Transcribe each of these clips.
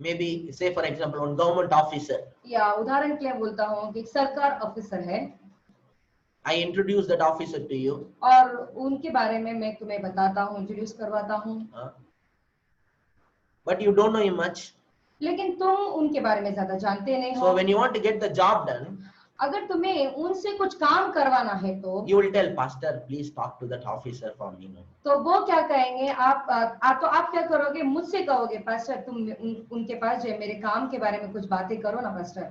maybe say for example one government officer. या उदाहरण के लिए बोलता हूँ कि एक सरकार ऑफिसर है I introduce that officer to you. और उनके बारे में मैं तुम्हें बताता हूँ, इंट्रोड्यूस करवाता हूँ, But you don't know him much. लेकिन तुम उनके बारे में ज्यादा जानते नहीं So हो। when you want to get the job done, अगर तुम्हें उनसे कुछ काम करवाना है तो you will tell pastor, please talk to that officer for me. तो वो क्या कहेंगे, आप क्या करोगे, मुझसे कहोगे पास्टर तुम उनके पास जाए, मेरे काम के बारे में कुछ बातें करो ना pastor.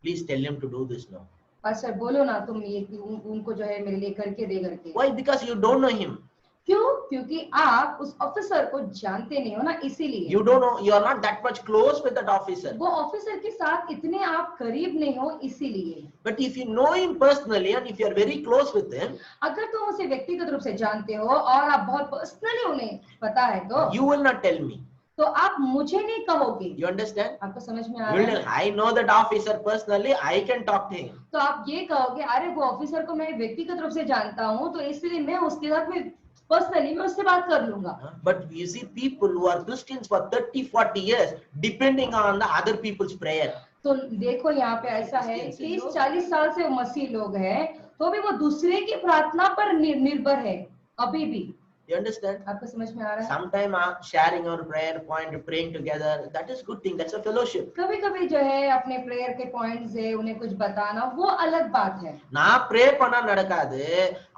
Please tell him to do this now. Pastor बोलो ना तुम ये उनको जो है मेरे लिए करके दे करके। Why? Because you don't know him. क्यों? क्योंकि आप उस ऑफिसर को जानते नहीं हो ना, इसीलिए। You don't know, you are not that much close with that officer. वो ऑफिसर के साथ इतने आप करीब नहीं हो, इसीलिए। But if you know him personally and if you are very close with him, अगर तुम उसे व्यक्तिगत रूप से जानते हो और आप बहुत पर्सनली उन्हें पता है तो you will not tell me. तो आप मुझे नहीं कहोगे। You understand? आपको समझ में आ You will रहा tell, है? I know that officer personally, I can talk to him. तो आप ये कहोगे, अरे वो ऑफिसर को मैं व्यक्तिगत रूप से जानता हूँ, तो इसलिए मैं उसके साथ में पर्सनली मैं उससे बात कर लूंगा। But you see people who are Christians for 30-40 years depending on the other people's prayer. तो देखो यहाँ पे ऐसा है 30-40 साल से वो मसीह लोग हैं, तो भी वो दूसरे की प्रार्थना पर निर्भर है अभी भी। You understand? आपको समझ में आ रहा है? Sometime sharing our prayer point, praying together, that is good thing. That's a fellowship. कभी कभी जो है अपने प्रेयर के पॉइंट्स है उन्हें कुछ बताना, वो अलग बात है। நான் ப்ரே பண்ணா நடக்காது,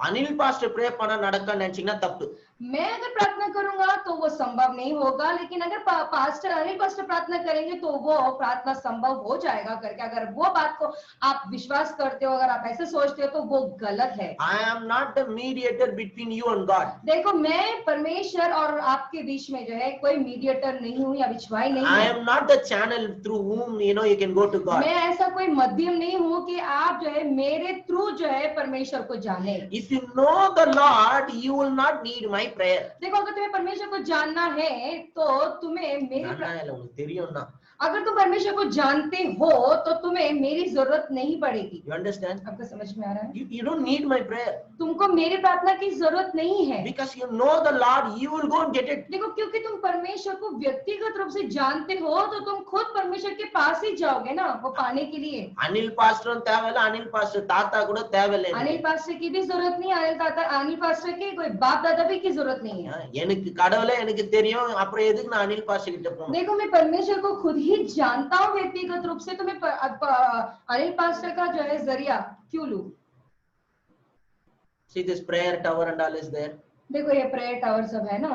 அனில் பாஸ்டர் ப்ரே பண்ணா நடக்க நினைச்சீங்கன்னா தப்பு. मैं अगर प्रार्थना करूंगा तो वो संभव नहीं होगा, लेकिन अगर पास्टर अनिल पास्टर प्रार्थना करेंगे तो वो प्रार्थना संभव हो जाएगा करके अगर वो बात को आप विश्वास करते हो, अगर आप ऐसे सोचते हो तो वो गलत है। I am not the mediator between you and God. देखो मैं परमेश्वर और आपके बीच में जो है कोई मीडिएटर नहीं हूँ या बिछवाई नहीं I है। am not the channel through whom you can go to God. मैं ऐसा कोई मध्यम नहीं हूँ कि आप जो है मेरे थ्रू जो है परमेश्वर को जाने। If you know the Lord, you will not need my prayer. देखो अगर तुम्हें परमेश्वर को जानना है तो तुम्हें मेरी உனக்கு தெரியும்னா अगर तुम परमेश्वर को जानते हो तो तुम्हें मेरी जरूरत नहीं पड़ेगी। You understand? आपको समझ में आ रहा है? You don't need my prayer. तुमको मेरी प्रार्थना की जरूरत नहीं है। Because you know the Lord, you will go and get it. देखो क्योंकि तुम परमेश्वर को व्यक्तिगत रूप से जानते हो तो तुम खुद परमेश्वर के पास ही जाओगे ना वो पाने के लिए। अनिल पास्टर தேவையில்லை, अनिल पास्टर ताता கூட தேவையில்லை. अनिल पास्टर की भी जरूरत नहीं, अनिल पास्टर की कोई बाप दादा भी की जरूरत नहीं है। எனக்கு கடவுளே எனக்கு தெரியும், அப்புறம் எதுக்கு நான் अनिल पास्टर கிட்ட போகணும்? देखो मैं परमेश्वर को खुद ही जानता हूँ व्यक्तिगत रूप से, तो मैं अनिल पास्टर का जो है जरिया क्यों लूं? See this prayer tower and all is there. देखो ये प्रेयर टावर सब है ना,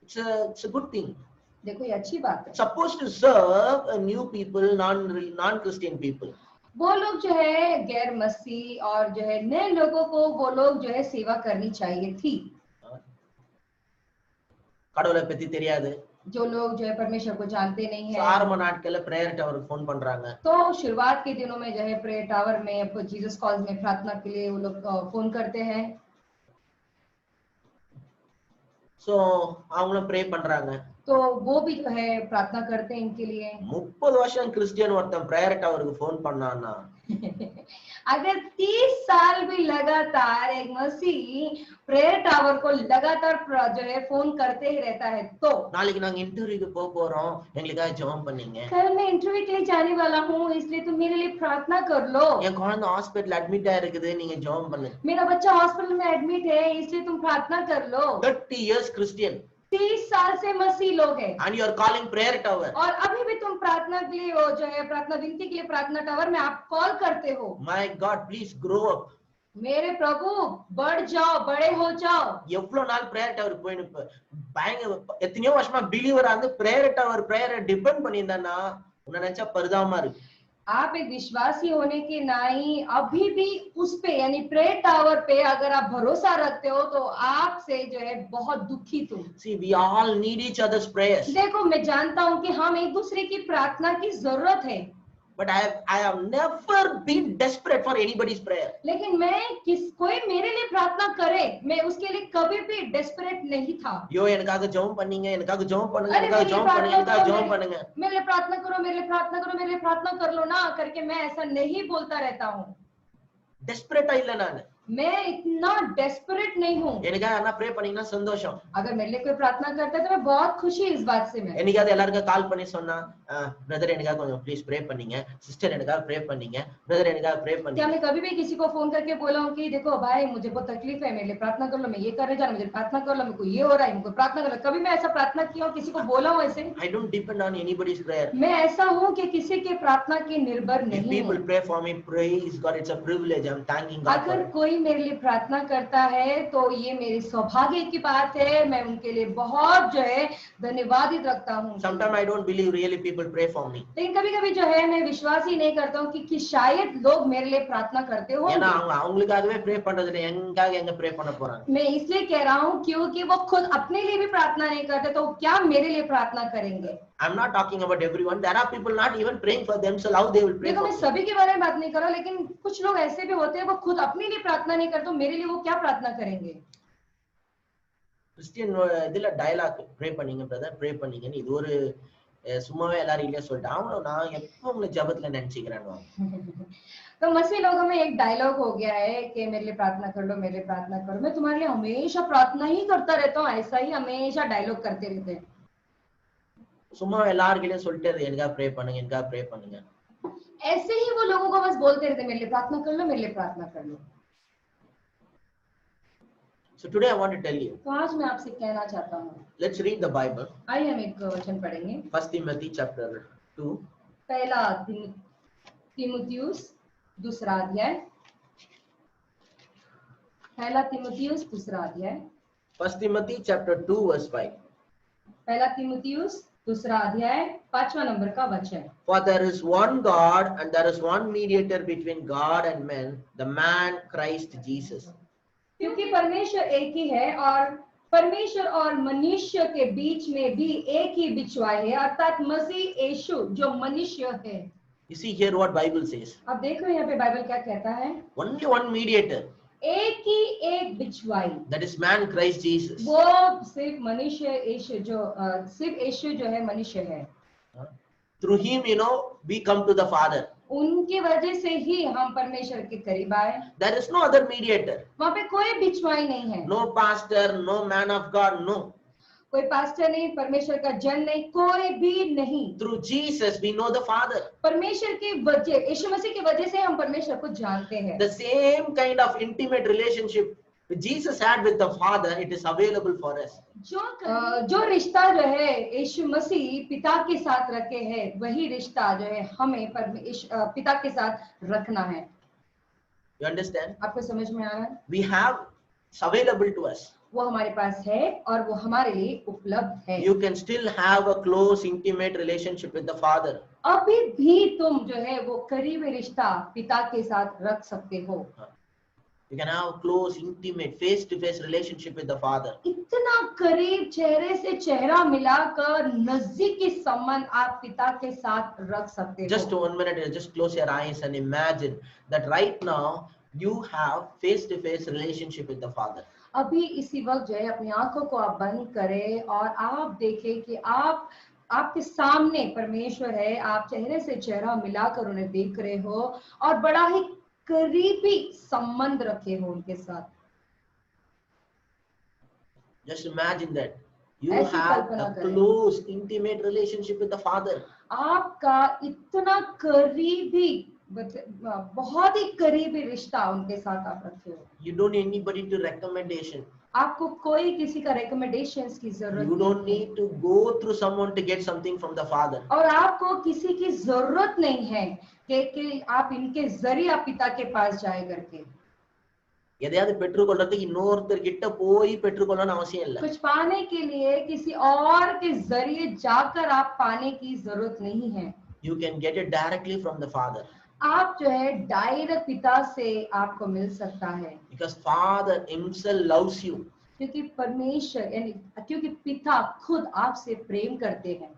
It's a good thing. देखो ये अच्छी बात है। Supposed to serve new people, non-Christian people. वो लोग जो है गैर मसीह और जो है नए लोगों को वो लोग जो है सेवा करनी चाहिए थी। கடவுளை பத்தி தெரியாது, जो लोग जो है परमेश्वर को जानते नहीं है, ஆரம்ப நாட்கள்ல பிரேயர் டவருக்கு ஃபோன் பண்றாங்க. तो शुरुआत के दिनों में जो है प्रेयर टावर में जीसस कॉल्स में प्रार्थना के लिए वो लोग फोन करते हैं। சோ அவங்களும் ப்ரே பண்றாங்க. तो वो भी जो है प्रार्थना करते हैं इनके लिए। 30 வருஷம் கிறிஸ்டியன் ஒருத்தன் பிரேயர் டவருக்கு ஃபோன் பண்ணான்னா अगर 30 साल भी लगातार एक मसीह प्रेयर टावर को लगातार जो है फोन करते ही रहता है तो நாளைக்கு நாங்க இன்டர்வியூக்கு போக போறோம், எங்களுக்காக ஜெபம் பண்ணீங்க. कल मैं इंटरव्यू के लिए जाने वाला हूँ, इसलिए तुम मेरे लिए प्रार्थना कर लो। என் குழந்தை ஹாஸ்பிடல்ல அட்மிட் ஆயிருக்குது, நீங்க ஜெபம் பண்ணுங்க. मेरा बच्चा हॉस्पिटल में एडमिट है, इसलिए तुम प्रार्थना कर लो। 30 years Christian 30 साल से मसीह लोग हैं and you are calling prayer tower. और अभी भी तुम प्रार्थना के लिए वो जो है प्रार्थना विनती के लिए प्रार्थना टावर में आप कॉल करते हो। My God, please grow up. मेरे प्रभु बढ़ जाओ, बड़े हो जाओ। எவ்வளவு நாள் பிரேயர் டவர் போயிட்டு பயங்கர எத்தனையோ வருஷமா பிலீவரா வந்து பிரேயர் டவர் பிரேயரை டிபெண்ட் பண்ணியிருந்தானா உன்னை நினைச்சா பரிதாபமா இருக்கு. आप एक विश्वासी होने के नाई अभी भी उस पे यानी प्रेयर टावर पे अगर आप भरोसा रखते हो तो आपसे जो है बहुत दुखित हूँ। See, we all need each other's prayers. देखो मैं जानता हूँ कि हम एक दूसरे की प्रार्थना की जरूरत है, But I have never been desperate for anybody's prayer. लेकिन मैं कोई मेरे लिए प्रार्थना करे मैं उसके लिए कभी भी डेस्परेट नहीं था। யோ எனக்காக ஜெபம் பண்ணீங்க, எனக்காக ஜெபம் பண்ணுங்க, अरे எனக்காக मेरे लिए ஜெபம் பண்ணுங்க, प्रार्थना எனக்காக करो, ஜெபம் பண்ணுங்க. मेरे लिए प्रार्थना करो, मेरे लिए प्रार्थना करो, मेरे लिए प्रार्थना कर लो ना करके मैं ऐसा नहीं बोलता रहता हूँ। டெஸ்பரேட்டா இல்ல நான். मैं इतना डेस्परेट नहीं हूँ। எனக்காக யாரா ப்ரே பண்ணீங்கன்னா சந்தோஷம். अगर मेरे लिए कोई प्रार्थना करता है तो मैं बहुत खुशी इस बात से मैं। என்னைக்காவது எல்லாருக்கும் கால் பண்ணி சொன்னா பிரதர் எனக்காக கொஞ்சம் ப்ளீஸ் ப்ரே பண்ணீங்க, சிஸ்டர் எனக்காக ப்ரே பண்ணீங்க, பிரதர் எனக்காக ப்ரே क्या பண்ணீங்க. मैं कभी भी किसी को फोन करके बोला हूँ कि देखो भाई मुझे बहुत तकलीफ है, मेरे लिए प्रार्थना कर लो, मैं ये करने जा रहा हूँ, मुझे प्रार्थना कर लो, मेरे को ये हो रहा है, मुझे प्रार्थना कर लो। कभी मैं ऐसा प्रार्थना किया हूँ, किसी को बोला हूँ ऐसे? I don't depend on anybody's prayer. मैं ऐसा हूँ कि किसी के प्रार्थना के निर्भर If नहीं people हूँ। pray for me, praise God, it's a privilege. I'm thanking God for अगर it. कोई मेरे लिए प्रार्थना करता है तो ये मेरी सौभाग्य की बात है, मैं उनके लिए बहुत जो है धन्यवादित रखता हूँ। Sometimes I don't believe really people pray for me. लेकिन कभी कभी जो है मैं विश्वास ही नहीं करता हूँ कि शायद लोग मेरे लिए प्रार्थना करते ஏன்னா होंगे। அவங்களுக்காகவே ப்ரே பண்றது இல்லை, எங்களுக்காக எங்க ப்ரே பண்ண போறாங்க? मैं इसलिए कह रहा हूँ क्योंकि वो खुद अपने लिए भी प्रार्थना नहीं करते तो क्या मेरे लिए प्रार्थना करेंगे? I'm not talking about everyone. There are people not even praying for themselves. How they will pray देखो for मैं me? सभी के बारे में बात नहीं कर रहा, लेकिन कुछ लोग ऐसे भी होते हैं वो खुद अपने लिए प्रार्थना नहीं करते, तो मेरे लिए वो क्या प्रार्थना करेंगे? கிறிஸ்டியன் இதுல டயலாக் ப்ரே பண்ணீங்க பிரதர், ப்ரே பண்ணீங்கன்னு இது ஒரு சும்மாவே எல்லாரும் இல்லையா சொல்லிட்டு அவங்க நான் எப்போ உங்களை ஜபத்துல நினைச்சுக்கிறேன்னு. तो मसीह लोगों में एक डायलॉग हो गया है कि मेरे लिए प्रार्थना कर लो, मेरे लिए प्रार्थना करो, मैं तुम्हारे लिए हमेशा प्रार्थना ही करता रहता हूँ, ऐसा ही हमेशा डायलॉग करते रहते हैं। சும்மா எல்லாருக்கிட்டையும் சொல்லிட்டு எனக்காக ப்ரே பண்ணுங்க, எனக்காக ப்ரே பண்ணுங்க. ऐसे ही वो लोगों को बस बोलते रहते मेरे लिए प्रार्थना कर लो, मेरे लिए प्रार्थना कर लो। So today I want to tell you. तो आज मैं आपसे कहना चाहता हूँ, Let's read the Bible. आइए हम एक वचन पढ़ेंगे। 1 Timothy chapter 2. पहला तीमुथियुस दूसरा अध्याय। पहला तीमुथियुस दूसरा अध्याय। 1 Timothy chapter 2 verse 5. पहला तीमुथियुस दूसरा अध्याय 5वां नंबर का वचन। For there is one God and there is one mediator between God and men, the man Christ Jesus. क्योंकि परमेश्वर एक ही है और परमेश्वर और मनुष्य के बीच में भी एक ही बिछवाई है, अर्थात मसीह यीशु जो मनुष्य है। You see here what Bible says. अब देख रहे हैं यहाँ पे बाइबल क्या कहता है? Only one mediator, एक ही एक बिछवाई, that is man Christ Jesus. वो सिर्फ मनुष्य यीशु जो सिर्फ यीशु जो है मनुष्य है। Through him, we come to the Father. उनकी वजह से ही हम परमेश्वर के करीब आए। There is no other mediator. वहाँ पे कोई बिछवाई नहीं है। No pastor, no man of God, no. कोई पास्टर नहीं, परमेश्वर का जन नहीं, कोई भी नहीं। Through Jesus, we know the Father. परमेश्वर की वजह, यीशु मसीह की वजह से हम परमेश्वर को जानते हैं। The same kind of intimate relationship Jesus had with the Father, it is available for us. जो रिश्ता जो है यीशु मसीह पिता के साथ रखे हैं, वही रिश्ता जो है हमें पिता के साथ रखना है। You understand? आपको समझ में आ रहा है? We have, it's available to us. वो हमारे पास है और वो हमारे लिए उपलब्ध है। You can still have a close, intimate relationship with the Father. अभी भी तुम जो है वो करीबी रिश्ता पिता के साथ रख सकते हो। You can have a close, intimate, face-to-face relationship with the Father. इतना करीब, चेहरे से चेहरा मिलाकर नजदीकी संबंध आप पिता के साथ रख सकते हो। Just 1 minute, just close your eyes and imagine that right now you have face-to-face relationship with the Father. अभी इसी वक्त जो है अपनी आंखों को आप बंद करें और आप देखें कि आपके सामने परमेश्वर है, आप चेहरे से चेहरा मिलाकर उन्हें देख रहे हो और बड़ा ही करीबी संबंध रखे हो उनके साथ। Just imagine that you ऐसी have कल्पना a करें। close, intimate relationship with the Father. आपका इतना करीबी, बहुत ही करीबी रिश्ता उनके साथ आप रखे हो। You don't need anybody to recommendation. आपको कोई किसी का recommendations की जरूरत You don't नहीं है need to go through someone to get something from the Father. और आपको किसी की जरूरत नहीं है कि आप इनके जरिए आप पिता के पास जाए करके। எதையாவது பெற்றுக்கொள்றதுக்கு இன்னொருத்தர் கிட்ட போய் பெற்றுக்கொள்ளணும்னு அவசியம் இல்லை. कुछ पाने के लिए किसी और के जरिए जाकर आप पाने की जरूरत नहीं है। You can get it directly from the Father. आप जो है डायरेक्ट पिता से आपको मिल सकता है। Because Father himself loves you. क्योंकि परमेश्वर यानी क्योंकि पिता खुद आपसे प्रेम करते हैं।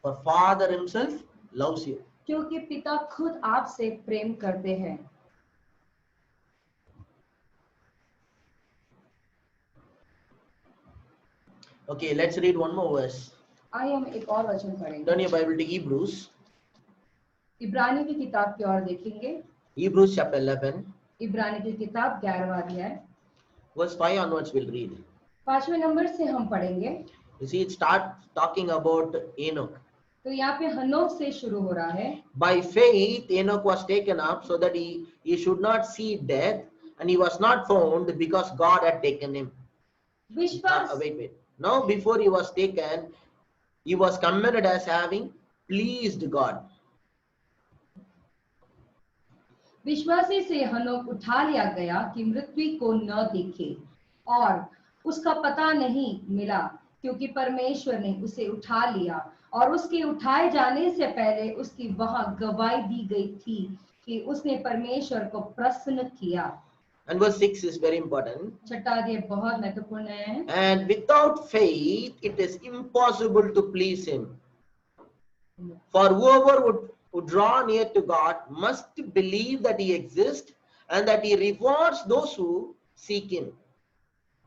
For Father himself loves you. क्योंकि पिता खुद आपसे प्रेम करते हैं। Okay, let's read one more verse. आइए हम एक और वचन पढ़ेंगे। Turn your Bible to Hebrews. इब्रानी की किताब की ओर देखेंगे। Hebrews chapter 11, इब्रानी की किताब 11वां अध्याय verse 5 onwards we'll read. 5वें नंबर से हम पढ़ेंगे। You see, it starts talking about Enoch. तो यहाँ पे हनोक से शुरू हो रहा है। By faith, Enoch was taken up so that he should not see death, and he was not found because God had taken him. विश्वास Wait. Now, before he was taken, he was commended as having pleased God. विश्वासी से हनोक उठा लिया गया कि मृत्यु को न देखे और उसका पता नहीं मिला, क्योंकि परमेश्वर ने उसे उठा लिया और उसके उठाए जाने से पहले उसकी वहां गवाही दी गई थी कि उसने परमेश्वर को प्रसन्न किया। And verse 6 is very important. छठा अध्याय बहुत महत्वपूर्ण है। And without faith, it is impossible to please him. For whoever would draw near to God must believe that he exists and that he rewards those who seek him.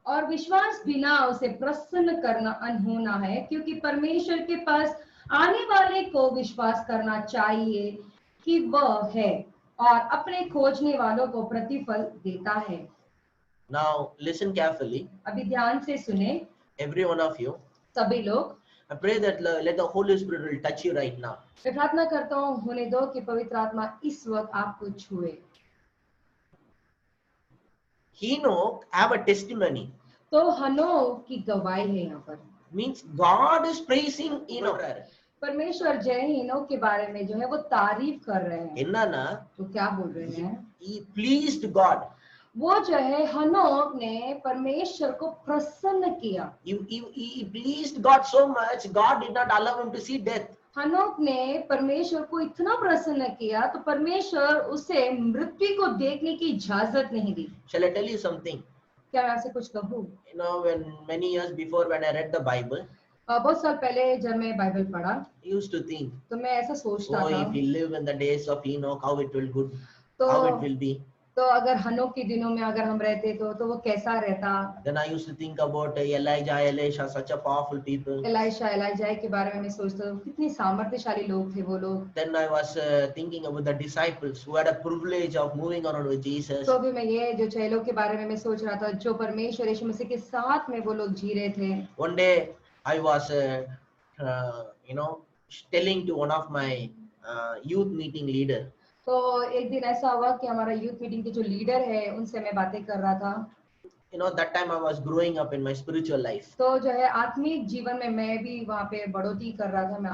और विश्वास बिना उसे प्रसन्न करना अनहोना है, क्योंकि परमेश्वर के पास आने वाले को विश्वास करना चाहिए कि वह है और अपने खोजने वालों को प्रतिफल देता है। Now listen carefully, अभी ध्यान से सुने every one of you. सभी लोग। I pray that let the Holy Spirit will touch you right now. मैं प्रार्थना करता हूँ होने दो कि पवित्र आत्मा इस वक्त आपको छुए। Enoch have a testimony. तो हनोक की गवाही है यहाँ पर। Means God is praising Enoch. परमेश्वर जो है हनोक के बारे में जो है वो तारीफ कर रहे हैं। Enna तो क्या बोल रहे हैं? he pleased God. वो जो है हनोक ने परमेश्वर को प्रसन्न किया। He pleased God so much, God did not allow him to see death. हनोक ने परमेश्वर को इतना प्रसन्न किया तो परमेश्वर उसे मृत्यु को देखने की इजाजत नहीं दी। Shall I tell you something? क्या मैं ऐसे कुछ कहूँ? You know, when many years before when I read the Bible, बहुत साल पहले जब मैं बाइबल पढ़ा I used to think, तो मैं ऐसा सोचता oh, था, if we live in the days of Enoch, how it will good, तो how it will be. तो अगर हनोक के दिनों में अगर हम रहते तो वो कैसा रहता। Then I used to think about Elijah, Elisha, such a powerful people. Eliza के बारे में मैं सोचता था, कितनी सामर्थ्यशाली लोग थे वो लोग। Then I was thinking about the disciples who had a privilege of moving around with Jesus. तो भी मैं ये जो चेलों के बारे में मैं सोच रहा था, जो परमेश्वर यीशु मसीह के साथ में वो लोग जी रहे थे। One day I was telling to one of my youth meeting leader. तो एक दिन ऐसा हुआ कि हमारा यूथ मीटिंग के जो लीडर है उनसे मैं बातें कर रहा था। That time I was growing up in my spiritual life. तो जो है आत्मिक जीवन में मैं भी वहाँ पे बढ़ोतरी कर रहा था, मैं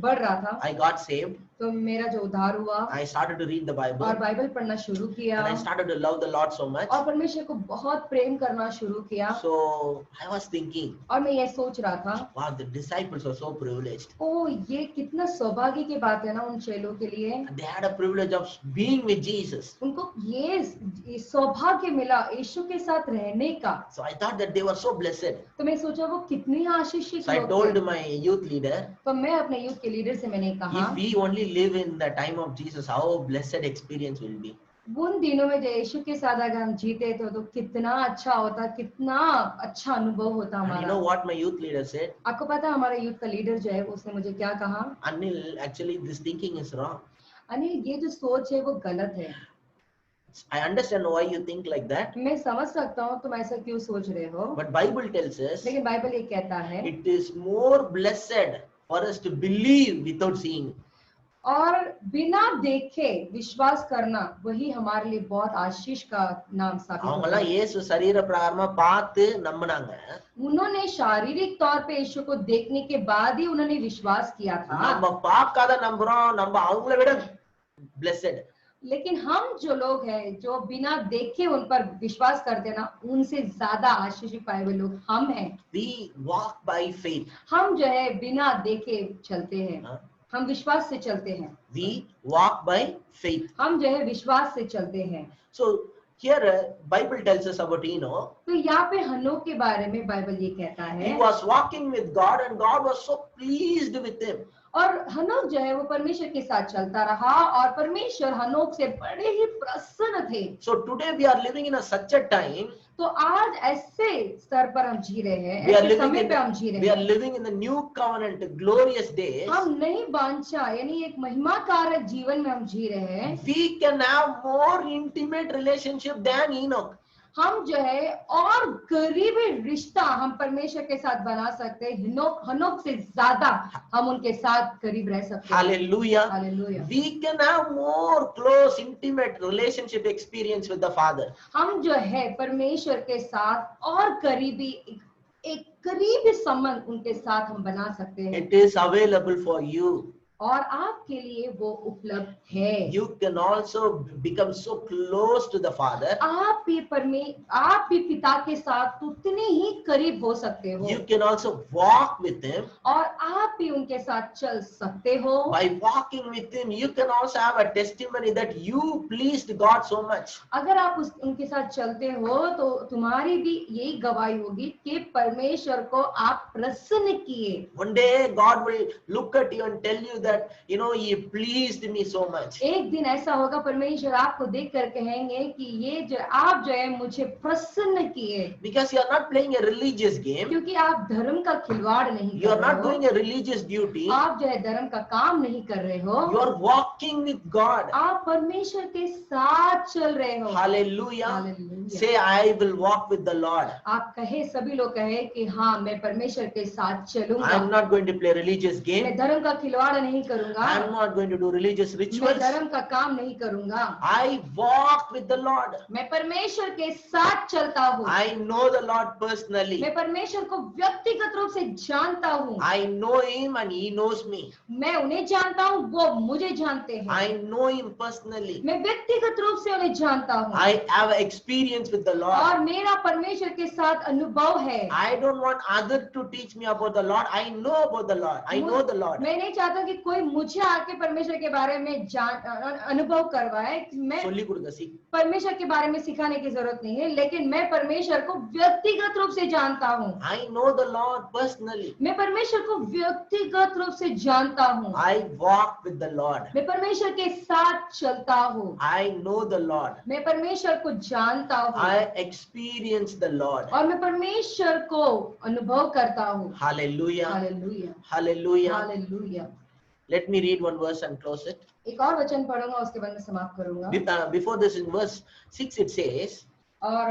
बढ़ रहा था। I got saved. तो मेरा जो उद्धार हुआ, I started to read the Bible. और बाइबल पढ़ना शुरू किया, And I started to love the Lord so much. और परमेश्वर को बहुत प्रेम करना शुरू किया। So I was thinking, और मैं ये सोच रहा था, wow, the disciples are so privileged. ओ ये कितना सौभाग्य की बात है ना उन चेलों के लिए। And they had a privilege of being with Jesus. उनको ये सौभाग्य मिला यीशु के साथ रहने का। So I thought that they were so blessed. तो मैं सोचा वो कितनी आशीषित So I लोग told थे। my youth leader, तो मैं अपने यूथ के लीडर से मैंने कहा, if we only live in the time of Jesus, how blessed experience will be. उन दिनों में जो यीशु के साथ अगर हम जीते तो कितना अच्छा होता, कितना अच्छा अनुभव होता And you हमारा। know what my youth leader said? आपको पता है हमारा यूथ का लीडर जो है उसने मुझे क्या कहा? Anil, actually this thinking is wrong. Anil ये जो सोच है वो गलत है। I understand why you think like that. मैं समझ सकता हूँ तुम ऐसा क्यों सोच रहे हो, But Bible tells us लेकिन बाइबल ये कहता है, it is more blessed for us to believe without seeing. और बिना देखे विश्वास करना वही हमारे लिए बहुत आशीष का नाम साबित होता அவங்கெல்லாம் है। இயேசு சரீர பிரகாரமா பார்த்து நம்பினாங்க. उन्होंने शारीरिक तौर पे यीशु को देखने के बाद ही उन्होंने विश्वास किया था। நம்ம பார்க்காத நம்புறோம், நம்ம அவங்கள விட blessed. लेकिन हम जो लोग हैं जो बिना देखे उन पर विश्वास करते हैं ना, उनसे ज्यादा आशीष पाए हुए लोग हम हैं। We walk by faith. हम जो है बिना देखे चलते हैं, हाँ? हम विश्वास से चलते हैं। We walk by faith. हम जो है विश्वास से चलते हैं। So here Bible tells us about Enoch. तो यहाँ पे हनोक के बारे में बाइबल ये कहता He है, was walking with God and God was so pleased with him. और हनोक जो है वो परमेश्वर के साथ चलता रहा और परमेश्वर हनोक से बड़े ही प्रसन्न थे। So today we are living in such a time. तो आज ऐसे स्तर पर हम जी रहे हैं, We are ऐसे living समय in पे हम जी we रहे are हैं। living in the new covenant, glorious days. हम नई वांछा यानी एक महिमाकारक जीवन में हम जी रहे हैं। We can have more intimate relationship than Enoch. हम जो है और करीबी रिश्ता हम परमेश्वर के साथ बना सकते हैं। हनोक से ज्यादा हम उनके साथ करीब रह सकते हैं। Hallelujah. Hallelujah. We can have more close, intimate relationship experience with the Father. हम जो है परमेश्वर के साथ और करीबी एक करीबी संबंध उनके साथ हम बना सकते हैं। It is available for you. और आपके लिए वो उपलब्ध है। You can also become so close to the Father. आप भी पिता के साथ उतने ही करीब हो सकते हो। You can also walk with Him. और आप भी उनके साथ चल सकते हो। By walking with Him, you can also have a testimony that you pleased God so much. अगर आप उनके साथ चलते हो तो तुम्हारी भी यही गवाही होगी कि परमेश्वर को आप प्रसन्न किए। One day God will look at you and tell you that, He pleased me so much. एक दिन ऐसा होगा परमेश्वर आपको देख कर कहेंगे कि ये जो आप जो है मुझे प्रसन्न किए। Because you are not playing a religious game. क्योंकि आप धर्म का खिलवाड़ नहीं You कर are रहे not हो। doing a religious duty. आप जो है धर्म का काम नहीं कर रहे हो। You are walking with God. आप परमेश्वर के साथ चल रहे हो। Hallelujah. Hallelujah. Say, I will walk with the Lord. आप कहे, सभी लोग कहे कि हाँ मैं परमेश्वर के साथ चलूंगा। I am not going to play religious मैं game. धर्म का खिलवाड़ नहीं करूंगा। I am not going to do religious मैं rituals. धर्म का काम नहीं करूंगा। I walk with the Lord. मैं परमेश्वर के साथ चलता हूँ। I know the Lord personally. मैं परमेश्वर को व्यक्तिगत रूप से जानता हूँ। I know Him and He knows me. मैं उन्हें जानता हूँ, वो मुझे जानते हैं। I know Him personally. मैं व्यक्तिगत रूप से उन्हें जानता हूँ। I have experience with the Lord. और मेरा परमेश्वर के साथ अनुभव है। I don't want other to teach me about the Lord. I know about the Lord. I know the Lord. मैं नहीं चाहता कि कोई मुझे आके परमेश्वर के बारे में अनुभव करवाए। मैं சொல்லி கொடுங்க சி परमेश्वर के बारे में सिखाने की जरूरत नहीं है, लेकिन मैं परमेश्वर को व्यक्तिगत रूप से जानता हूँ। I know the Lord personally. मैं परमेश्वर को व्यक्तिगत रूप से जानता हूँ। I walk with the Lord. मैं परमेश्वर के साथ चलता हूँ। I know the Lord. मैं परमेश्वर को जानता हूँ। I experience the Lord. और मैं परमेश्वर को अनुभव करता हूँ। Hallelujah. Hallelujah. Hallelujah. Hallelujah. Let me read one verse and close it. एक और वचन पढ़ूंगा, उसके बाद मैं समाप्त करूंगा। Before this, in verse 6 it says, और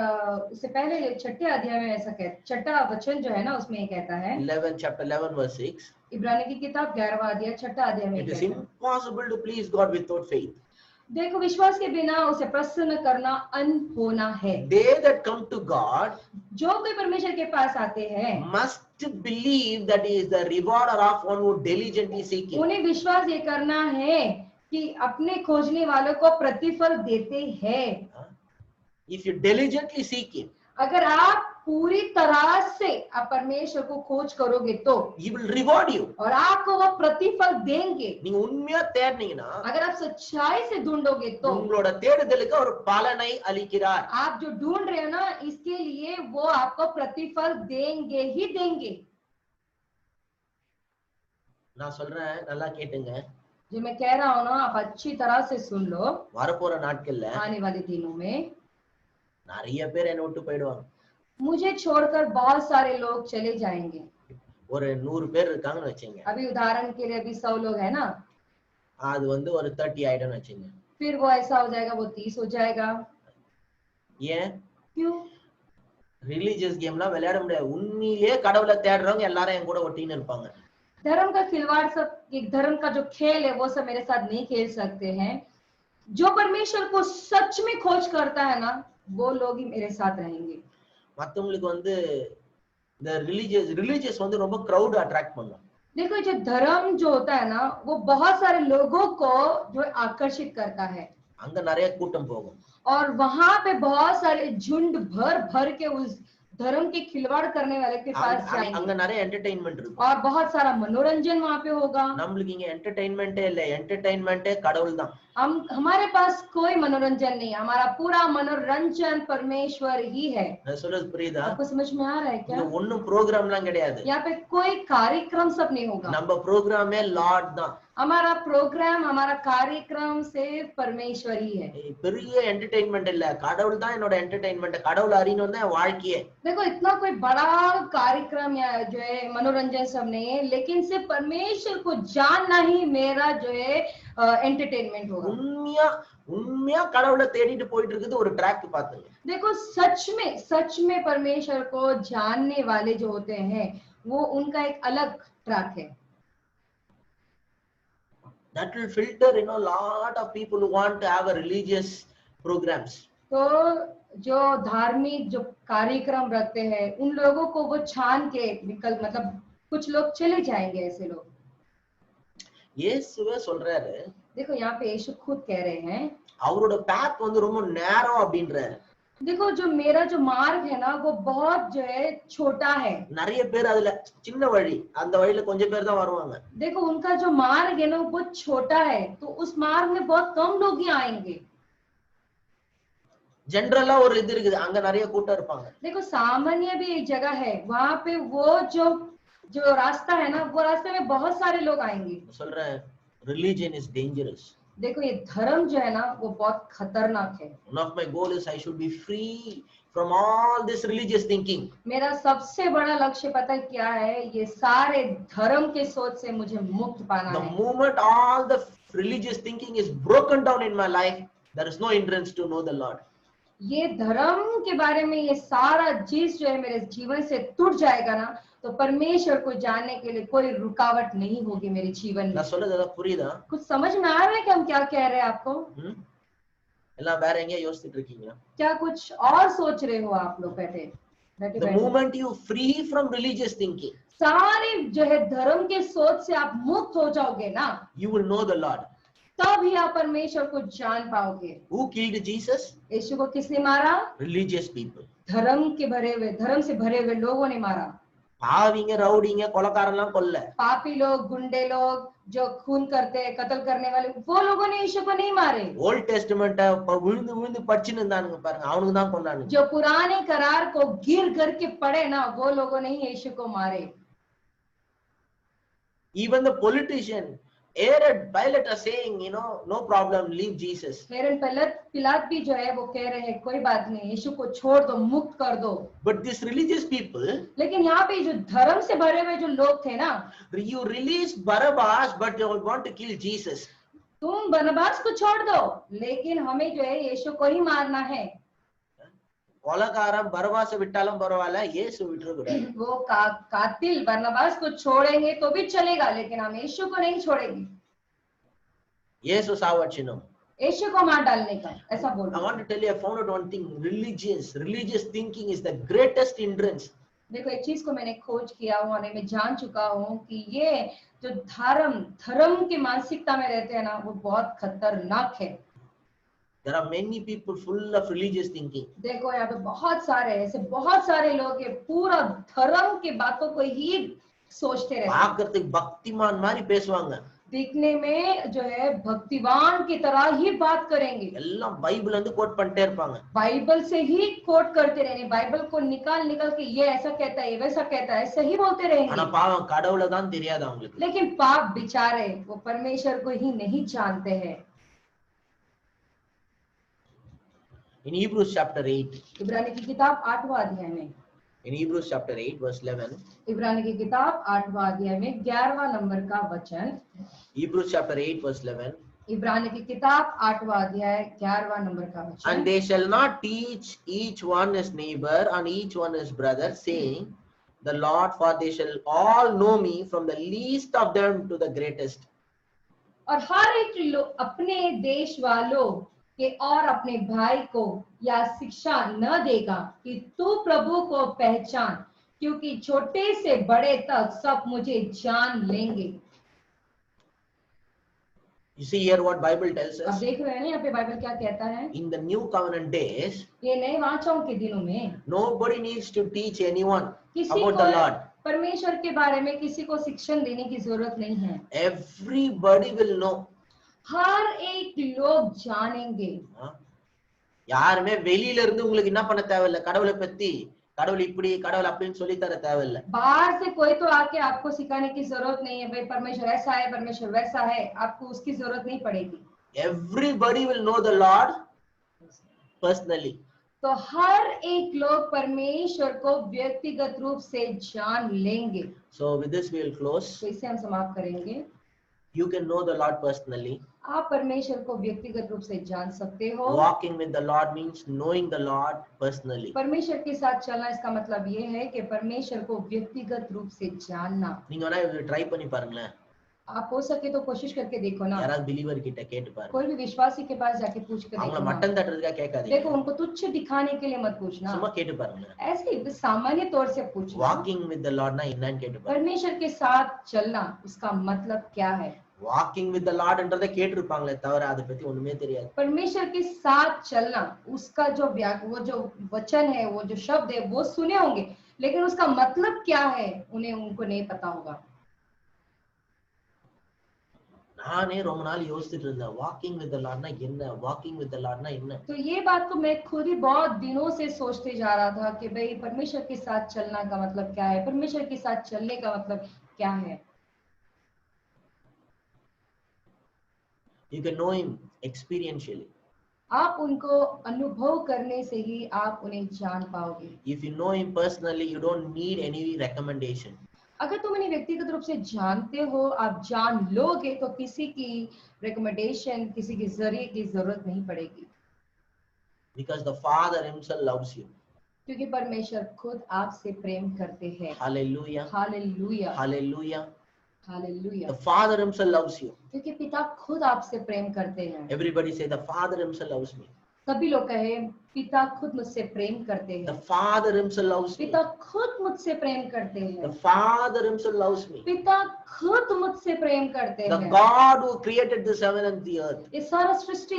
उससे पहले छठे अध्याय में ऐसा छठा वचन जो है ना उसमें ये कहता है, 11 chapter 11 verse 6, इब्रानी की किताब 11वां अध्याय छठा अध्याय में it is कहता है, impossible to please God without faith. देखो विश्वास के बिना उसे प्रसन्न करना अनहोना है। They that come to God जो कोई परमेश्वर के पास आते हैं must believe that He is the rewarder of one who diligently seek Him. उन्हें विश्वास ये करना है कि अपने खोजने वालों को प्रतिफल देते हैं। If you diligently seek Him, अगर आप पूरी तरह से आप परमेश्वर को खोज करोगे तो He will reward you. और आपको वो प्रतिफल देंगे। நீங்க உண்மையா தேடினீங்கன்னா अगर आप सच्चाई से ढूंढोगे तो உங்களோட தேடுதலுக்கு ஒரு பலனை அளிக்கிறார். आप जो ढूंढ रहे हो ना इसके लिए वो आपको प्रतिफल देंगे ही देंगे। நான் சொல்றேன் நல்லா கேட்டுங்க. जो मैं कह रहा हूँ ना आप अच्छी तरह से सुन लो। வரப்போற நாட்கள்ல आने वाले दिनों में நிறைய பேர் என்ன விட்டு போயிடுவாங்க. मुझे छोड़कर बहुत सारे लोग चले जाएंगे। ஒரு 100 பேர் இருக்காங்கன்னு வெச்சீங்க. अभी उदाहरण के लिए अभी 100 लोग है ना, அது வந்து ஒரு 30 ஆயிடும்னு வெச்சீங்க. फिर वो ऐसा हो जाएगा वो 30 हो जाएगा। ஏன்? क्यों? ரிலிஜியஸ் கேம்லாம் விளையாட முடியாது. உண்மையிலேயே கடவுளை தேடுறவங்க எல்லாரும் என் கூட ஒட்டின்னு இருப்பாங்க. धर्म का खिलवाड़ सब, एक धर्म का जो खेल है वो सब मेरे साथ नहीं खेल सकते हैं। जो परमेश्वर को सच में खोज करता है ना वो लोग ही मेरे साथ रहेंगे। மத்தவங்களுக்கு வந்து இந்த ரிலிஜியஸ் வந்து ரொம்ப கிரவுட் அட்ராக்ட் பண்ணும். देखो जो धर्म जो होता है ना वो बहुत सारे लोगों को जो आकर्षित करता है அங்க நிறைய கூட்டம் போகும். और वहां पे बहुत सारे झुंड भर भर के उस धर्म के खिलवाड़ करने वाले के पास அங்க जाएंगे நிறைய என்டர்டெயின்மெண்ட் இருக்கும். और बहुत सारा मनोरंजन वहां पे होगा. நம்மளுக்கு இங்க என்டர்டெயின்மெண்டே இல்ல, என்டர்டெயின்மெண்டே கடவுள் தான். हमारे पास कोई मनोरंजन नहीं, हमारा पूरा मनोरंजन परमेश्वर ही है. நான் சொல்றது புரியுதா? आपको समझ में आ रहा है क्या? இங்க ஒண்ணும் ப்ரோகிராம்லாம் கிடையாது. यहाँ पे कोई कार्यक्रम सब नहीं होगा. நம்ம ப்ரோகிராமே லார்ட் தான். हमारा प्रोग्राम, हमारा कार्यक्रम सिर्फ परमेश्वर ही है. பெரிய என்டர்டெயின்மெண்ட் இல்ல, கடவுள் தான் என்னோட என்டர்டெயின்மெண்ட். கடவுள் அறியணும் தான் வாழ்க்கையே. देखो इतना कोई बड़ा कार्यक्रम या जो है मनोरंजन सब नहीं है, लेकिन सिर्फ परमेश्वर को जानना ही मेरा जो है एंटरटेनमेंट होगा. உண்மையா கடவுளை தேடிட்டு போயிட்டு இருக்குது ஒரு ட்ராக் பாத்துங்க. देखो सच में परमेश्वर को जानने वाले जो होते हैं वो उनका एक अलग ट्रैक है. That will filter, lot of people who want to have a religious programs. तो जो धार्मिक जो कार्यक्रम रखते हैं उन लोगों को वो छान के निकल, मतलब कुछ लोग चले जाएंगे ऐसे लोग. இயேசுவே சொல்றாரு. देखो यहाँ पे यीशु खुद कह रहे हैं, அவரோட path வந்து ரொம்ப நேரம் அப்படின்றாரு. देखो जो मेरा जो मार्ग है ना वो बहुत जो है छोटा है. நிறைய பேர் அதுல சின்ன வழி, அந்த வழியில கொஞ்சம் பேர் தான் வருவாங்க. देखो उनका जो मार्ग है ना वो बहुत छोटा है, तो उस मार्ग में बहुत कम लोग ही आएंगे. जनरला ஒரு இது இருக்குது, அங்க நிறைய கூட்டம் இருப்பாங்க. देखो सामान्य भी एक जगह है, वहां पे वो जो रास्ता है ना वो रास्ते में बहुत सारे लोग आएंगे. சொல்றேன், religion is dangerous. देखो ये धर्म जो है ना वो बहुत खतरनाक है. One of my goal is I should be free from all this religious thinking. मेरा सबसे बड़ा लक्ष्य पता है क्या है? ये सारे धर्म के सोच से मुझे मुक्त पाना है. The moment all the religious thinking is broken down in my life, there is no hindrance to know the Lord. ये धर्म के बारे में ये सारा चीज जो है मेरे जीवन से टूट जाएगा ना, तो परमेश्वर को जानने के लिए कोई रुकावट नहीं होगी मेरे जीवन में. நான் சொல்றது ஏதாவது புரியுதா? कुछ समझ में आ रहा है कि हम क्या कह रहे हैं आपको? எல்லாம் வேற எங்கேயோ யோசிச்சுட்டு இருக்கீங்களா? क्या कुछ और सोच रहे हो आप लोग बैठे? The moment you free from religious thinking, सारे जो है धर्म के सोच से आप मुक्त हो जाओगे ना, you will know the Lord. तब ही आप परमेश्वर को जान पाओगे. Who killed Jesus? यीशु को किसने मारा? Religious people. धर्म से भरे हुए लोगों ने मारा. பாவிங்க, ரவுடிங்க, கொலைக்காரன்லாம் கொல்ல. पापी लोग, गुंडे लोग, जो खून करते हैं, कत्ल करने वाले, वो लोगों ने यीशु को नहीं मारे. ओल्ड टेस्टमेंट விழுந்து விழுந்து படிச்சுன்னு இருந்தானுங்க பாருங்க, அவனுக்கு தான் கொன்னானுங்க. जो पुराने करार को गिर के पढ़े ना, वो लोगों ने ही यीशु को मारे. Even the politician Herod, Pilate are saying, no problem, leave Jesus. Herod पिलात भी जो है वो कह रहे हैं कोई बात नहीं, यीशु को छोड़ दो, मुक्त कर दो. But these religious people, लेकिन यहाँ पे जो धर्म से भरे हुए जो लोग थे ना, you release Barabbas but you want to kill Jesus. तुम बरनबास को छोड़ दो, लेकिन हमें जो है यीशु को ही मारना है. கொலைக்காரன் பரபாசை விட்டாலும் பரவாயில்ல, இயேசு விட்டுறக்கூடாது. वो कातिल बरनबास को छोड़ेंगे तो भी चलेगा, लेकिन हम यीशु को नहीं छोड़ेंगे. இயேசு சாவடிச்சணும். यीशु को मार डालने का, ऐसा बोल. I want to tell you, I found out one thing. Religious thinking is the greatest hindrance. देखो एक चीज को मैंने खोज किया हूँ और मैं जान चुका हूँ कि ये जो धर्म की मानसिकता में रहते हैं ना, वो बहुत खतरनाक है. There are many people full of religious thinking. देखो यहाँ पे बहुत सारे लोग हैं, पूरा धर्म के बातों को ही सोचते रहते हैं. பார்க்கிறதுக்கு பக்திமான் மாதிரி பேசுவாங்க. दिखने में जो है भक्तिवान की तरह ही बात करेंगे. எல்லாம் பைபிள்ல இருந்து கோட் பண்ணிட்டே இருப்பாங்க. बाइबल से ही कोट करते रहेंगे. बाइबल को निकाल के ये ऐसा कहता है, ये वैसा कहता है, सही बोलते रहेंगे. ஆனா பாவம் கடவுளை தான் தெரியாது அவங்களுக்கு. लेकिन पाप बेचारे वो परमेश्वर को ही नहीं जानते हैं. In Hebrews chapter 8, इब्रानी की किताब 8वां अध्याय में, in Hebrews chapter 8 verse 11, इब्रानी की किताब 8वां अध्याय में 11वां नंबर का वचन. Hebrews chapter 8 verse 11, इब्रानी की किताब 8वां अध्याय 11वां नंबर का वचन. and they shall not teach each one his neighbor and each one his brother, saying, the Lord, for they shall all know me, from the least of them to the greatest. और हर एक अपने देश वालों के और अपने भाई को या शिक्षा न देगा कि तू प्रभु को पहचान, क्योंकि छोटे से बड़े तक सब मुझे जान लेंगे. You see here what Bible tells अब us. देख रहे हैं ना यहाँ पे बाइबल क्या कहता है, In the new covenant days, ये नए वाचाओं के दिनों में nobody needs to teach anyone किसी about को the Lord. परमेश्वर के बारे में किसी को शिक्षण देने की जरूरत नहीं है। Everybody will know. हर एक लोग जानेंगे। யாருமே வெளியில இருந்து உங்களுக்கு என்ன பண்ண தேவையில்ல, கடவுளை பத்தி கடவுள் இப்படி கடவுள் அப்படின்னு சொல்லி தர தேவையில்ல. बाहर से कोई तो आके आपको सिखाने की जरूरत नहीं है, भाई परमेश्वर ऐसा है परमेश्वर वैसा है, आपको उसकी जरूरत नहीं पड़ेगी। Everybody will know the Lord personally. तो हर एक लोग परमेश्वर को व्यक्तिगत रूप से जान लेंगे। So with this we will close. तो इसे हम समाप्त करेंगे। You can know the Lord personally. आप परमेश्वर को व्यक्तिगत रूप से जान सकते हो। Walking with the Lord means knowing the Lord personally. परमेश्वर के साथ चलना इसका मतलब ये है कि परमेश्वर को व्यक्तिगत रूप से जानना। நீங்க வேணா இதை ட்ரை பண்ணி பாருங்களேன். आप हो सके तो कोशिश करके देखो ना। யாராவது பிலீவர் கிட்ட கேட்டு பாருங்க. कोई भी विश्वासी के पास जाके पूछ कर அவங்கள देखो மட்டம் ना। தட்டுறதுக்காக கேட்காதீங்க. देखो उनको तुच्छ दिखाने के लिए मत पूछना, சும்மா கேட்டு பாருங்களேன். ऐसे ही सामान्य तौर से पूछना। Walking with the Lord ना என்னன்னு கேட்டு பாருங்க. परमेश्वर के साथ चलना उसका मतलब क्या है? Walking with the Lord என்றதை கேட்டிருப்பாங்களே தவிர அதை பத்தி ஒண்ணுமே தெரியாது. परमेश्वर के साथ चलना उसका जो वो जो वचन है, वो जो शब्द है वो सुने होंगे, लेकिन उसका मतलब क्या है उनको नहीं पता होगा। நானே ரொம்ப நாள் யோசிச்சுட்டு இருந்தேன், வாக்கிங் வித் தி லார்ட்னா என்ன, வாக்கிங் வித் தி லார்ட்னா என்ன. तो ये बात तो मैं खुद ही बहुत दिनों से सोचते जा रहा था कि भाई परमेश्वर के साथ चलना का मतलब क्या है, परमेश्वर के साथ चलने का मतलब क्या है। You can know him experientially. आप उनको अनुभव करने से ही आप उन्हें जान पाओगे। If you know him personally, you don't need any recommendation. अगर तुम उन्हें व्यक्तिगत रूप से जानते हो, आप जान लोगे, तो किसी की रिकमेंडेशन, किसी के जरिए की जरूरत नहीं पड़ेगी। Because the Father himself loves you. क्योंकि परमेश्वर खुद आपसे प्रेम करते हैं। Hallelujah. Hallelujah, Hallelujah. Hallelujah. The Father himself loves you. क्योंकि पिता खुद आपसे प्रेम करते हैं। Everybody say the Father himself loves me. सभी लोग कहे पिता खुद मुझसे प्रेम करते The हैं। Father himself loves me. पिता खुद मुझसे प्रेम करते The हैं। Father himself loves me. पिता खुद मुझसे प्रेम करते The हैं। God who created this heaven and the earth. ये सारा सृष्टि,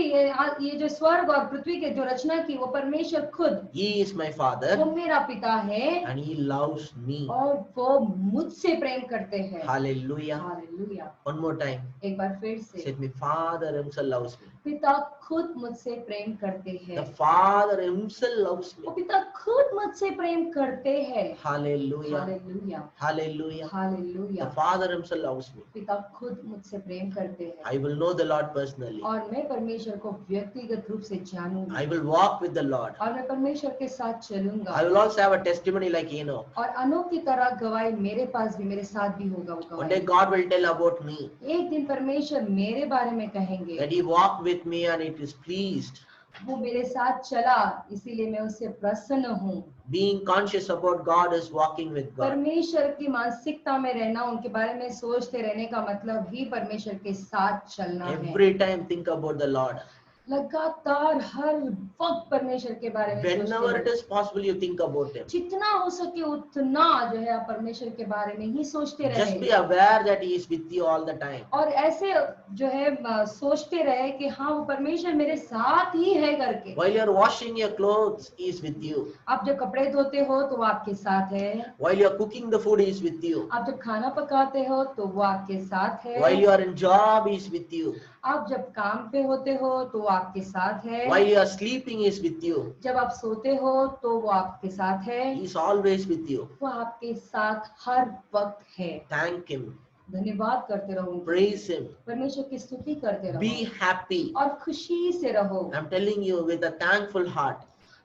ये जो स्वर्ग और पृथ्वी के जो रचना की, वो परमेश्वर खुद, He is my Father वो मेरा पिता है and he loves me. और वो मुझसे प्रेम करते हैं। Hallelujah. Hallelujah. One more time. एक बार फिर Say से, with me, Father himself loves me. पिता खुद मुझसे प्रेम करते हैं। The Father himself loves me. वो पिता खुद मुझसे प्रेम करते हैं। Hallelujah. Hallelujah, Hallelujah. Hallelujah. The Father himself loves me. पिता खुद मुझसे प्रेम करते हैं I will know the Lord personally. और मैं परमेश्वर को व्यक्तिगत रूप से जानूंगा I will walk with the Lord. और मैं परमेश्वर के साथ चलूंगा I will also have a testimony like Enoch. और अनोख की तरह गवाही मेरे पास भी, मेरे साथ भी होगा वो One day गवाही। God will tell about me एक दिन परमेश्वर मेरे बारे में कहेंगे, that he walked with me and it is pleased. वो मेरे साथ चला इसीलिए मैं उससे प्रसन्न हूँ। Being conscious about God is walking with God. परमेश्वर की मानसिकता में रहना, उनके बारे में सोचते रहने का मतलब ही परमेश्वर के साथ चलना है। Every time think about the Lord. लगातार हर वक्त परमेश्वर के बारे में सोचते Whenever it रहो। is possible, you think about him. जितना हो सके उतना जो है आप परमेश्वर के बारे में ही सोचते Just be रहे aware that he is with you all the time. और ऐसे जो है सोचते रहे कि हाँ वो परमेश्वर मेरे साथ ही है करके। While you are washing your clothes, he is with you. आप जब कपड़े धोते हो तो वो आपके साथ है। While you are cooking the food, he is with you. आप जब खाना पकाते हो तो वो आपके साथ है। While you are in job, he is with you. आप जब काम पे होते हो तो वो आपके साथ है। While you are sleeping, he is with you. जब आप सोते हो तो वो आपके साथ है। He is always with you. वो आपके साथ हर वक्त है। Thank him. धन्यवाद करते रहो उनका। Praise him. परमेश्वर की स्तुति करते रहो Be happy. और खुशी से रहो। I'm telling you with a thankful heart.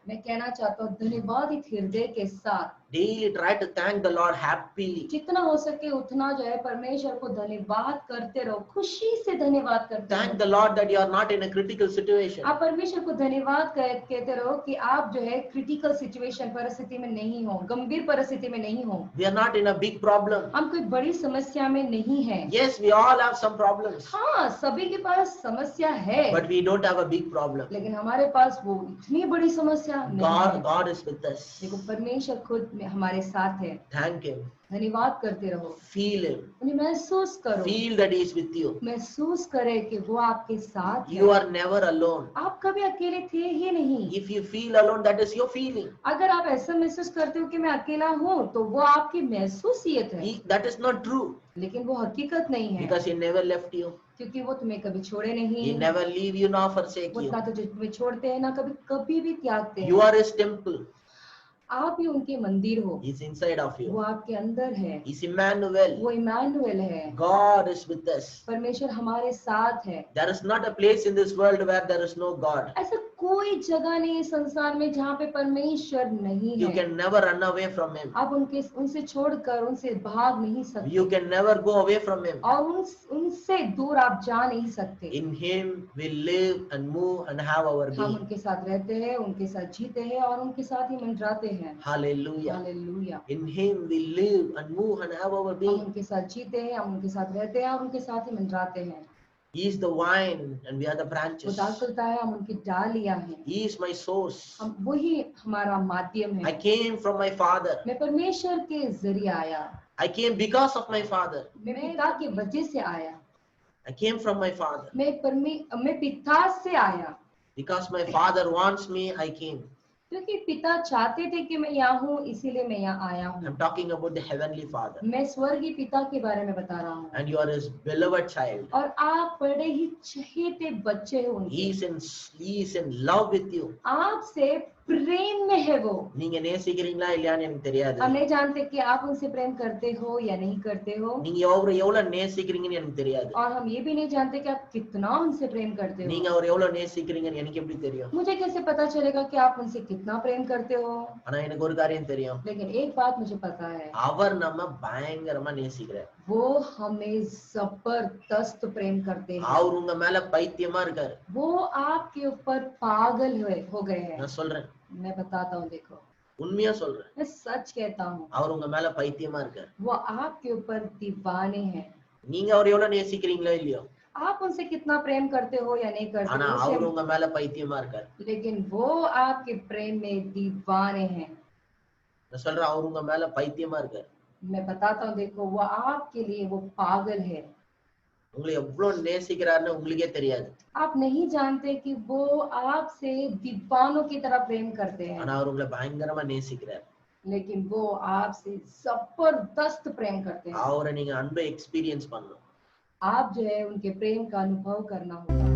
मैं कहना चाहता हूँ धन्यवादित हृदय के साथ Daily try to thank the Lord happily. जितना हो सके उतना जो है परमेश्वर को धन्यवाद करते रहो, खुशी से धन्यवाद करते Thank रहो। the Lord that you are not in a critical situation. आप परमेश्वर को धन्यवाद कहते रहो कि आप जो है क्रिटिकल सिचुएशन, परिस्थिति में नहीं हो, गंभीर परिस्थिति में नहीं हो। We are not in a big problem. हम कोई बड़ी समस्या में नहीं है। Yes, we all have some problems, हाँ, सभी के पास समस्या है, but we don't have a big problem. लेकिन हमारे पास वो इतनी बड़ी समस्या नहीं है। God is with us. देखो परमेश्वर खुद हमारे साथ है। Thank him. धन्यवाद करते रहो, Feel him. उन्हें महसूस करो, Feel that he is with you. महसूस करे कि वो आपके साथ You है। are never alone. आप कभी अकेले थे ही नहीं। If you feel alone, that is your feeling. अगर आप ऐसा महसूस करते हो कि मैं अकेला हूँ, तो वो आपकी महसूसियत है, That is not true, लेकिन वो हकीकत नहीं है, because he never left you. क्योंकि वो तुम्हें कभी छोड़े He नहीं। never leave you nor forsake वो you. ना तो तुम्हें छोड़ते हैं, ना कभी कभी भी त्यागते You हैं। are his temple. आप ही उनके मंदिर हो, He's inside of वो you. आपके अंदर है, He's Emmanuel. वो इमानुएल है, God is with us. परमेश्वर हमारे साथ है। There is not a place in this world where there is no God. ऐसा कोई जगह नहीं है संसार में जहाँ पे परमेश्वर नहीं You है। can never run away from him. आप उनसे छोड़कर उनसे भाग नहीं सकते, You can never go away from him. और उनसे दूर आप जा नहीं सकते। In him we live and move and have our हम being. उनके साथ रहते हैं, उनके साथ जीते हैं और उनके साथ ही मंडराते हैं। Hallelujah. Hallelujah. In him we live and move and have our हम being. उनके साथ जीते हैं, हम उनके साथ रहते हैं और उनके साथ ही मंडराते हैं। He is the vine and we are the वो branches. दाल चलता है, हम उनकी डालियां हैं। He is my source. हम वही हमारा माध्यम I है। came from my Father. मैं परमेश्वर के जरिए आया, I came because of my Father. मैं पिता की वजह से आया, I came from my Father. मैं पिता से आया, Because my Father wants me, I came. क्योंकि पिता चाहते थे कि मैं यहाँ हूँ, इसीलिए मैं यहाँ आया हूँ। I'm talking about the Heavenly Father. मैं स्वर्गीय पिता के बारे में बता रहा हूँ, And you are his beloved child. और आप बड़े ही चहेते बच्चे हो उनके। He is in love with you. आपसे प्रेम में है वो। நீங்க நேசிக்கிறீங்களா இல்லையான்னு எனக்கு தெரியாது. हम नहीं जानते कि आप उनसे प्रेम करते हो या नहीं करते हो, நீங்க அவரை எவ்வளவு நேசிக்கிறீங்கன்னு எனக்கு தெரியாது. और हम ये भी नहीं जानते कि आप कितना उनसे प्रेम करते நீங்க हो। அவரை எவ்வளவு நேசிக்கிறீங்கன்னு எனக்கு எப்படி தெரியும்? मुझे कैसे पता चलेगा कि आप उनसे कितना प्रेम करते हो? ஆனா எனக்கு ஒரு காரியம் தெரியும். लेकिन एक बात मुझे पता है, அவர் நம்ம பயங்கரமா நேசிக்கிறார். वो हमें जबरदस्त प्रेम करते हैं। அவர் உங்க மேல பைத்தியமா இருக்காரு. वो आपके ऊपर पागल हो गए हैं। நான் சொல்றேன், मैं बताता हूँ, देखो, உண்மையா சொல்றேன். मैं सच कहता हूँ, அவர் உங்க மேல பைத்தியமா இருக்காரு. वो आपके ऊपर दीवाने हैं। நீங்க அவரை எவ்வளவு நேசிக்கிறீங்களோ இல்லையோ, आप उनसे कितना प्रेम करते हो या नहीं करते ஆனா हो, அவர் உங்க மேல பைத்தியமா இருக்காரு. लेकिन वो आपके प्रेम में दीवाने हैं। நான் சொல்றேன், அவர் உங்க மேல பைத்தியமா இருக்காரு. मैं बताता हूँ, देखो, वो आपके लिए वो पागल है। உங்களை எவ்வளவு நேசிக்கிறாருன்னு உங்களுக்கே தெரியாது. आप नहीं जानते कि वो आपसे दीवानों की तरह प्रेम करते हैं, ஆனா அவர் உங்களை பயங்கரமா நேசிக்கிறார். लेकिन वो आपसे जबरदस्त प्रेम करते हैं। அவரை நீங்க அன்பை எக்ஸ்பீரியன்ஸ் பண்ணணும். आप जो है उनके प्रेम का अनुभव करना होगा।